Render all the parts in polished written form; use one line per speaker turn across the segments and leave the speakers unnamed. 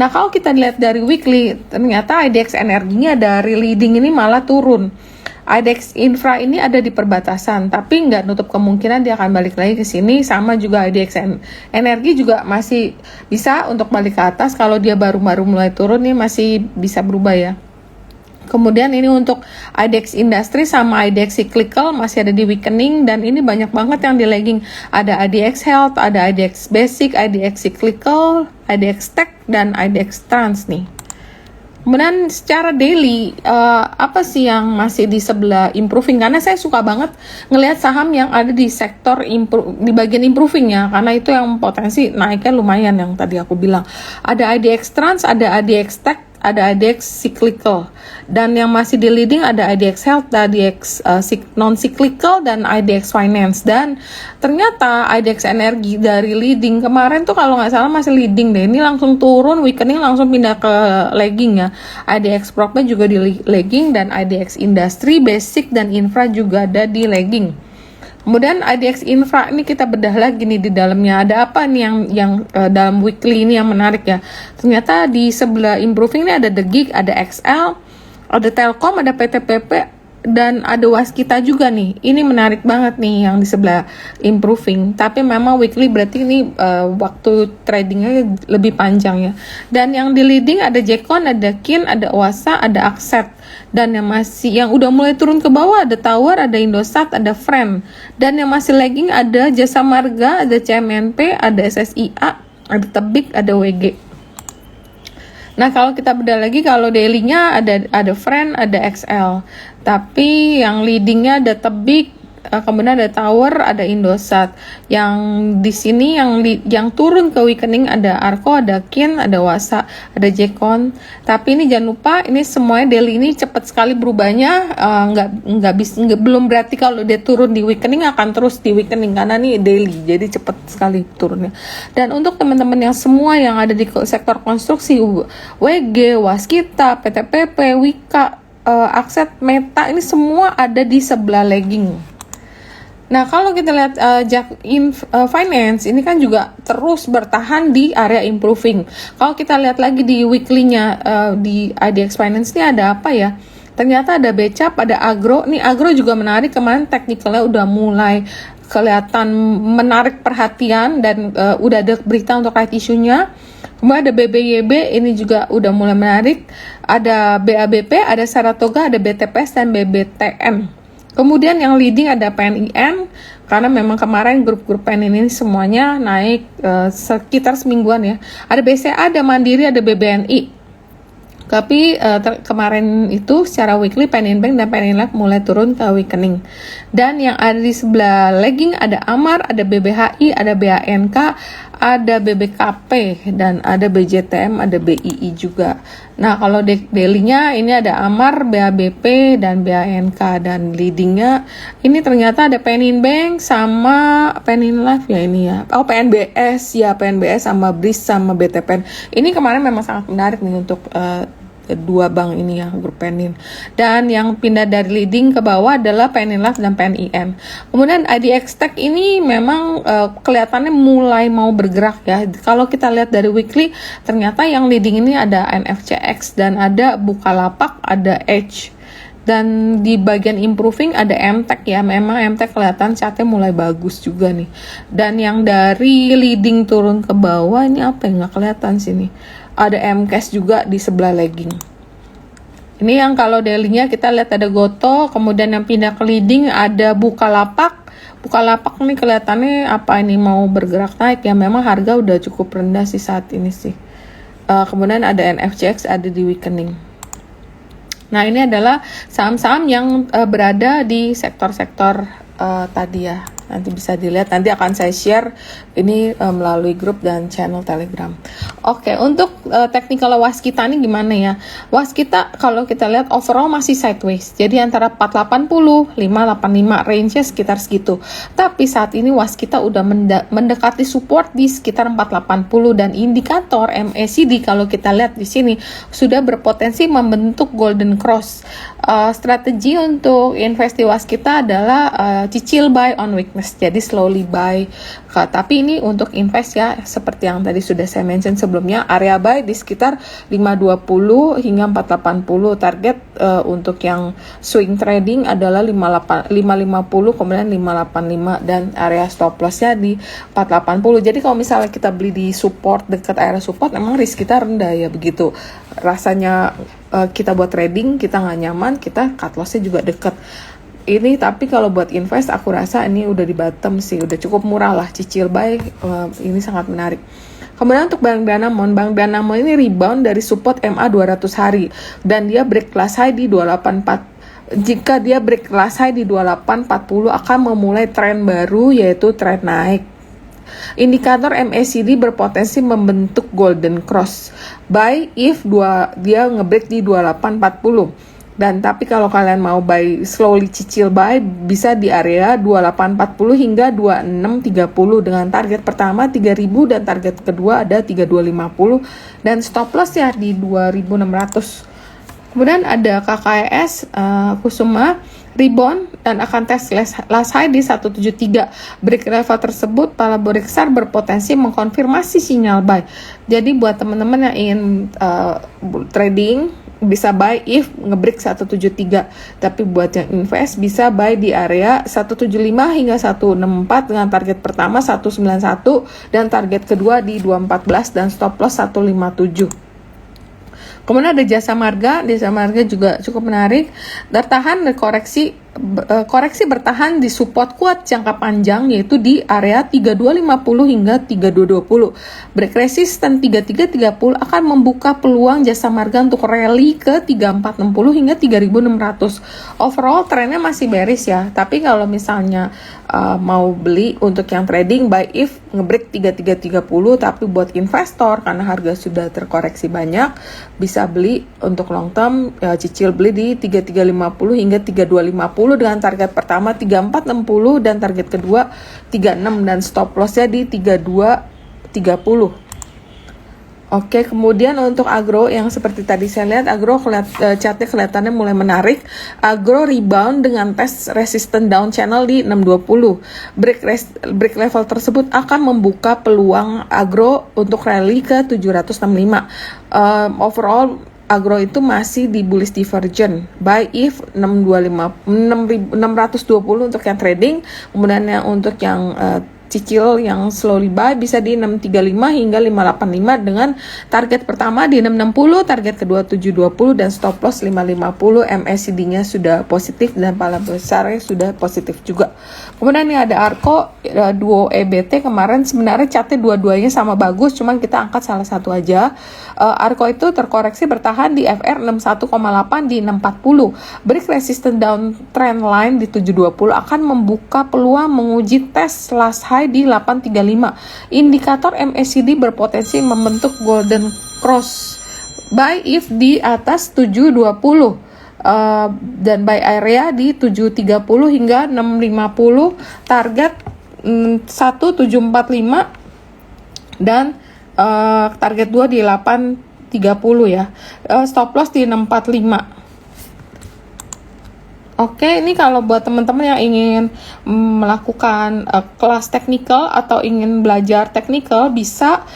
Nah, kalau kita lihat dari weekly, ternyata IDX energinya dari leading ini malah turun. IDX Infra ini ada di perbatasan, tapi nggak nutup kemungkinan dia akan balik lagi ke sini. Sama juga IDX Energi juga masih bisa untuk balik ke atas. Kalau dia baru-baru mulai turun nih masih bisa berubah ya. Kemudian ini untuk IDX Industri sama IDX Cyclical masih ada di weakening, dan ini banyak banget yang di lagging. Ada IDX Health, ada IDX Basic, IDX Cyclical, IDX Tech, dan IDX Trans nih. Kemudian secara daily, apa sih yang masih di sebelah improving? Karena saya suka banget ngelihat saham yang ada di sektor di bagian improving ya, karena itu yang potensi naiknya lumayan yang tadi aku bilang. Ada IDX Trans, ada IDX Tech, ada IDX Cyclical, dan yang masih di leading ada IDX Health, IDX non-cyclical, dan IDX Finance. Dan ternyata IDX Energi dari leading kemarin tuh kalau nggak salah masih leading deh, ini langsung turun, weakening langsung pindah ke lagging ya. IDX Propnya juga di lagging, dan IDX Industri, Basic, dan Infra juga ada di lagging. Kemudian IDX Infra ini kita bedah lagi nih di dalamnya ada apa nih yang dalam weekly ini yang menarik ya. Ternyata di sebelah improving ini ada The Gig, ada XL, ada Telkom, ada PTPP, dan ada Waskita juga nih. Ini menarik banget nih yang di sebelah improving. Tapi memang weekly berarti ini waktu tradingnya lebih panjang ya. Dan yang di leading ada Jekon, ada Kin, ada Wasa, ada Akset. Dan yang udah mulai turun ke bawah ada Tower, ada Indosat, ada Friend. Dan yang masih lagging ada Jasa Marga, ada CMNP, ada SSIA, ada Tebik, ada WG. Nah, kalau kita bedah lagi, kalau daily-nya ada Friend, ada XL. Tapi yang leading-nya ada Tebik, kemudian ada Tower, ada Indosat. Yang di sini yang turun ke weakening ada Arko, ada Kin, ada Wasa, ada Jekon. Tapi ini jangan lupa, ini semuanya daily ini cepat sekali berubahnya. Belum berarti kalau dia turun di weakening akan terus di weakening, karena ini daily, jadi cepat sekali turunnya. Dan untuk teman-teman yang semua yang ada di sektor konstruksi, WG, Waskita, PTPP, Wika, Akset, Meta, ini semua ada di sebelah lagging. Nah, kalau kita lihat Finance, ini kan juga terus bertahan di area improving. Kalau kita lihat lagi di weekly-nya di IDX Finance ini ada apa ya? Ternyata ada Becap, ada Agro. Nih Agro juga menarik, kemarin technical-nya udah mulai kelihatan menarik perhatian, dan udah ada berita untuk right issue-nya. Kemudian ada BBYB, ini juga udah mulai menarik. Ada BABP, ada Saratoga, ada BTPS, dan BBTN. Kemudian yang leading ada PNIN, karena memang kemarin grup-grup PNIN ini semuanya naik sekitar semingguan ya. Ada BCA, ada Mandiri, ada BBNI. Tapi kemarin itu secara weekly PNIN Bank dan PNIN Life mulai turun ke weakening. Dan yang ada di sebelah lagging ada Amar, ada BBHI, ada BANK, ada BBKP, dan ada BJTM, ada BII juga. Nah, kalau daily-nya ini ada Amar, BABP, dan BANK, dan leading-nya ini ternyata ada PNIN Bank sama PNIN Life ya ini ya. Oh, PNBS ya, PNBS sama BRIS sama BTPN. Ini kemarin memang sangat menarik nih untuk dua bank ini ya, grup PNIN. Dan yang pindah dari leading ke bawah adalah PNIN Life dan PNIN. Kemudian IDX Tech ini memang kelihatannya mulai mau bergerak ya. Kalau kita lihat dari weekly, ternyata yang leading ini ada NFCX, dan ada Bukalapak, ada Edge. Dan di bagian improving ada MTech ya, memang MTech kelihatan chartnya mulai bagus juga nih. Dan yang dari leading turun ke bawah ini apa yang nggak kelihatan sini? Ada MCAS juga di sebelah lagging. Ini yang kalau daily-nya kita lihat ada Goto, kemudian yang pindah ke leading ada Bukalapak. Bukalapak nih kelihatannya apa ini mau bergerak naik ya, memang harga udah cukup rendah sih saat ini sih. Kemudian ada NFCX ada di weakening. Nah, ini adalah saham-saham yang berada di sektor-sektor tadi ya. Nanti bisa dilihat, nanti akan saya share ini melalui grup dan channel Telegram. Oke, untuk technical Waskita ini gimana ya? Waskita kalau kita lihat overall masih sideways. Jadi antara 480, 585 range-nya sekitar segitu. Tapi saat ini Waskita udah mendekati support di sekitar 480, dan indikator MACD kalau kita lihat di sini sudah berpotensi membentuk golden cross. Strategi untuk invest di waskita adalah cicil buy on weakness, jadi slowly buy. Tapi ini untuk invest ya, seperti yang tadi sudah saya mention sebelumnya, area buy di sekitar 520 hingga 480. Target untuk yang swing trading adalah 550 kemudian 585, dan area stop lossnya di 480. Jadi kalau misalnya kita beli di support, dekat area support, emang risk kita rendah ya, begitu rasanya. Kita buat trading kita nggak nyaman, kita cut lossnya juga deket ini. Tapi kalau buat invest aku rasa ini udah di bottom sih, udah cukup murah lah, cicil buy ini sangat menarik. Kemudian untuk Bank Danamon ini rebound dari support MA 200 hari dan dia break class high di 284. Jika dia break class high di 2840 akan memulai tren baru, yaitu tren naik. Indikator MACD berpotensi membentuk golden cross buy if dia ngebreak di 2840. Dan tapi kalau kalian mau buy slowly cicil buy, bisa di area 2840 hingga 2630 dengan target pertama 3000 dan target kedua ada 3250 dan stop loss ya di 2600. Kemudian ada KKS Kusuma rebound dan akan tes last high di 173. Break level tersebut parabolic SAR berpotensi mengkonfirmasi sinyal buy. Jadi buat teman-teman yang ingin trading bisa buy if ngebreak 173. Tapi buat yang invest bisa buy di area 175 hingga 164 dengan target pertama 191 dan target kedua di 214 dan stop loss 157. Kemudian ada Jasa Marga juga cukup menarik, bertahan koreksi bertahan di support kuat jangka panjang yaitu di area 3250 hingga 3220. Break resisten 3330 akan membuka peluang Jasa Marga untuk rally ke 3460 hingga 3600. Overall trennya masih bearish ya, tapi kalau misalnya mau beli untuk yang trading buy if ngebreak 3330, tapi buat investor karena harga sudah terkoreksi banyak bisa beli untuk long term cicil beli di 3350 hingga 3250 dengan target pertama 3460 dan target kedua 36 dan stop lossnya di 3230. Oke, kemudian untuk agro yang seperti tadi saya lihat, agro chartnya kelihatannya mulai menarik. Agro rebound dengan tes resistant down channel di 620. Break level tersebut akan membuka peluang agro untuk rally ke 765. Overall agro itu masih di bullish divergent. Buy if 620 untuk yang trading, kemudian yang untuk yang cicil yang slowly buy bisa di 635 hingga 585 dengan target pertama di 660, target kedua 720 dan stop loss 550. MACD-nya sudah positif dan pala besarnya sudah positif juga. Kemudian ini ada Arko duo EBT, kemarin sebenarnya chartnya dua-duanya sama bagus, cuman kita angkat salah satu aja. Arko itu terkoreksi bertahan di FR 61,8 di 640. Break resistant down trend line di 720 akan membuka peluang menguji tes last high di 835. Indikator MACD berpotensi membentuk golden cross buy if di atas 720 dan buy area di 730 hingga 650, target 1745 dan target 2 di 830 ya. Stop loss di 645. Oke, ini kalau buat teman-teman yang ingin melakukan kelas teknikal atau ingin belajar teknikal, bisa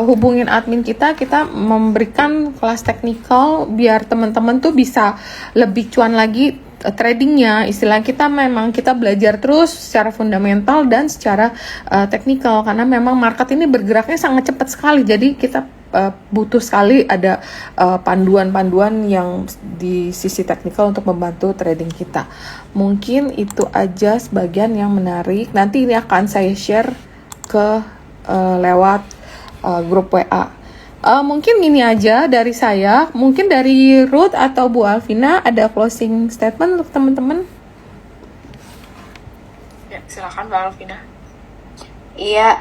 hubungin admin kita memberikan kelas teknikal biar teman-teman tuh bisa lebih cuan lagi tradingnya. Istilah kita memang kita belajar terus secara fundamental dan secara teknikal, karena memang market ini bergeraknya sangat cepat sekali, jadi kita butuh sekali ada panduan-panduan yang di sisi teknikal untuk membantu trading kita. Mungkin itu aja sebagian yang menarik. Nanti ini akan saya share ke lewat grup WA. Mungkin gini aja dari saya. Mungkin dari Ruth atau Bu Alvina ada closing statement untuk teman-teman? Ya, silakan Mbak Alvina.
Iya,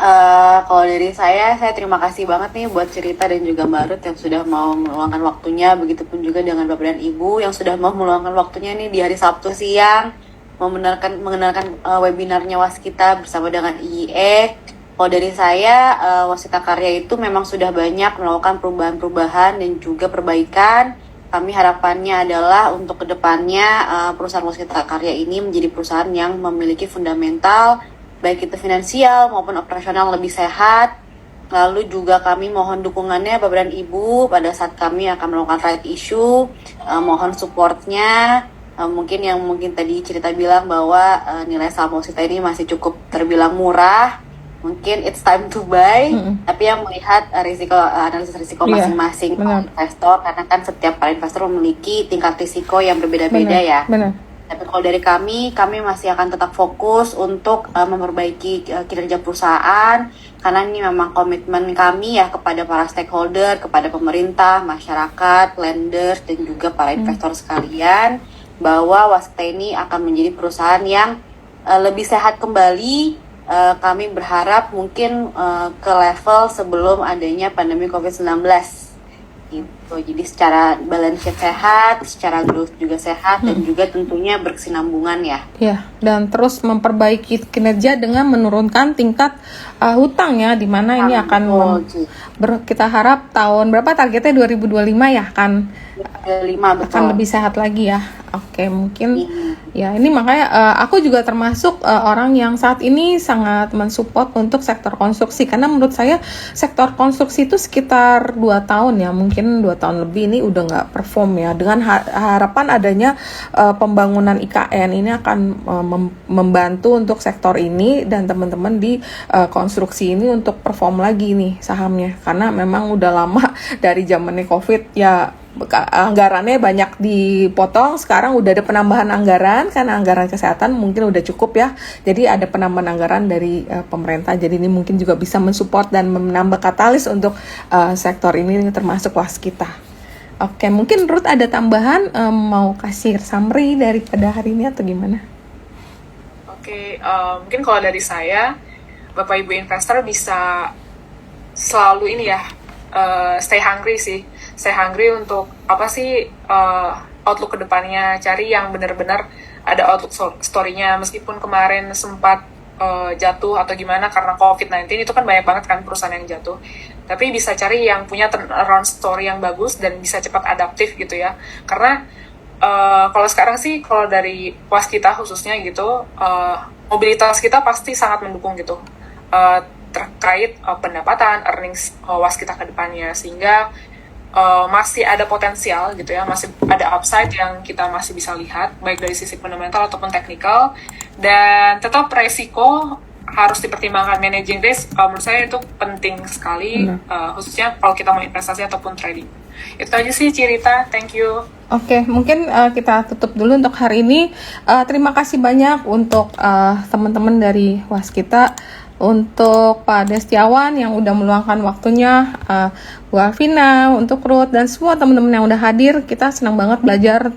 kalau dari saya terima kasih banget nih buat cerita dan juga Mbak Ruth yang sudah mau meluangkan waktunya. Begitupun juga dengan Bapak dan Ibu yang sudah mau meluangkan waktunya nih di hari Sabtu siang mau mengenalkan webinarnya Waskita bersama dengan IE. Kalau dari saya, Waskita Karya itu memang sudah banyak melakukan perubahan-perubahan dan juga perbaikan kami harapannya adalah untuk kedepannya perusahaan Waskita Karya ini menjadi perusahaan yang memiliki fundamental baik itu finansial maupun operasional lebih sehat. Lalu juga kami mohon dukungannya Bapak dan Ibu pada saat kami akan melakukan right issue, mohon supportnya. Mungkin tadi cerita bilang bahwa nilai saham Waskita ini masih cukup terbilang murah. Mungkin it's time to buy, tapi yang melihat analisis risiko masing-masing investor, karena kan setiap para investor memiliki tingkat risiko yang berbeda-beda ya.
Benar.
Tapi kalau dari kami masih akan tetap fokus untuk memperbaiki kinerja perusahaan, karena ini memang komitmen kami ya kepada para stakeholder, kepada pemerintah, masyarakat, lenders, dan juga para investor sekalian, bahwa Waskita ini akan menjadi perusahaan yang lebih sehat kembali. Kami berharap mungkin ke level sebelum adanya pandemi COVID-19 gitu. Jadi secara balance sheet sehat, secara growth juga sehat, dan juga tentunya berkesinambungan ya.
Ya, dan terus memperbaiki kinerja dengan menurunkan tingkat hutang ya, di mana ini akan kita harap tahun berapa targetnya 2025 ya, akan lebih sehat lagi ya. Oke, mungkin ya ini makanya aku juga termasuk orang yang saat ini sangat mensupport untuk sektor konstruksi, karena menurut saya sektor konstruksi itu sekitar 2 tahun ya, mungkin 2 tahun lebih ini udah nggak perform ya. Dengan harapan adanya pembangunan IKN ini akan membantu untuk sektor ini dan teman-teman di konstruksi ini untuk perform lagi nih sahamnya, karena memang udah lama dari zamannya COVID ya, anggarannya banyak dipotong. Sekarang udah ada penambahan anggaran karena anggaran kesehatan mungkin udah cukup ya, jadi ada penambahan anggaran dari pemerintah. Jadi ini mungkin juga bisa mensupport dan menambah katalis untuk sektor ini termasuk Waskita. Oke, mungkin Ruth ada tambahan, mau kasih summary daripada hari ini atau gimana?
Oke, mungkin kalau dari saya, Bapak Ibu investor bisa selalu ini ya, stay hungry sih. Stay hungry untuk apa sih outlook kedepannya, cari yang benar-benar ada outlook story-nya. Meskipun kemarin sempat jatuh atau gimana karena COVID-19, itu kan banyak banget kan perusahaan yang jatuh. Tapi bisa cari yang punya turnaround story yang bagus dan bisa cepat adaptif gitu ya. Karena kalau sekarang sih, kalau dari Waskita khususnya gitu, mobilitas kita pasti sangat mendukung gitu. Terkait pendapatan, earnings Waskita ke depannya, sehingga masih ada potensial gitu ya, masih ada upside yang kita masih bisa lihat, baik dari sisi fundamental ataupun teknikal, dan tetap resiko harus dipertimbangkan. Managing risk menurut saya itu penting sekali, khususnya kalau kita mau investasi ataupun trading. Itu aja sih cerita, thank you.
Oke, mungkin kita tutup dulu untuk hari ini. Terima kasih banyak untuk teman-teman dari Waskita, untuk Pak Destiawan yang udah meluangkan waktunya, Bu Alvina, untuk Ruth, dan semua teman-teman yang udah hadir. Kita senang banget belajar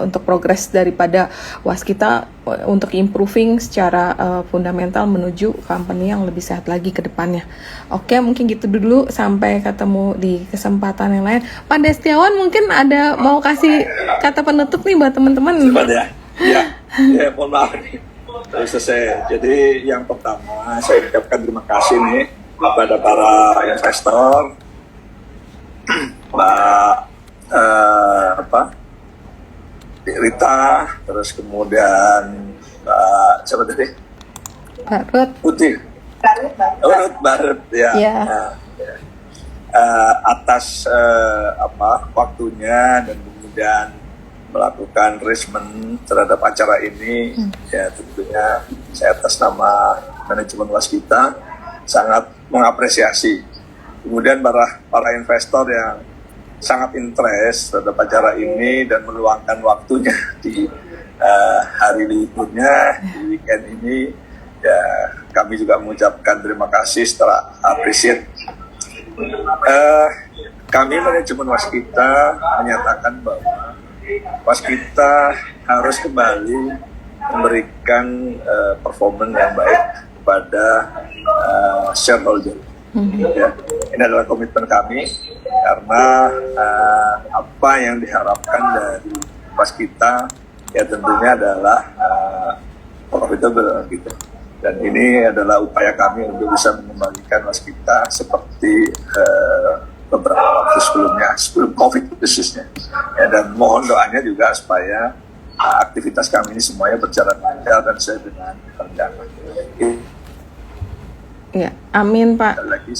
untuk progres daripada Waskita untuk improving secara fundamental menuju company yang lebih sehat lagi ke depannya. Oke, mungkin gitu dulu, sampai ketemu di kesempatan yang lain. Pak Destiawan mungkin ada mau kasih kata penutup nih buat teman-teman.
Cepat ya, mohon maaf nih. Terus selesai. Jadi yang pertama saya ucapkan terima kasih nih kepada para investor, Mbak Rita, terus kemudian Mbak siapa tadi?
Mbak Ruth.
Putih. Ruth Barut ya. Atas waktunya dan kemudian melakukan arrangement terhadap acara ini. Ya tentunya saya atas nama manajemen Waskita sangat mengapresiasi. Kemudian para investor yang sangat interest terhadap acara ini dan meluangkan waktunya di hari liburnya di weekend ini, ya kami juga mengucapkan terima kasih setelah appreciate. Kami manajemen Waskita menyatakan bahwa Waskita harus kembali memberikan performance yang baik kepada shareholder. Ya, ini adalah komitmen kami karena apa yang diharapkan dari Waskita ya tentunya adalah profitable gitu. Dan ini adalah upaya kami untuk bisa mengembalikan Waskita seperti beberapa waktu sebelumnya, sebelum COVID khususnya. Ya, dan mohon doanya juga supaya aktivitas kami ini semuanya berjalan lancar dan sesuai dengan rencana.
Ya, amin Pak.
Sekali lagi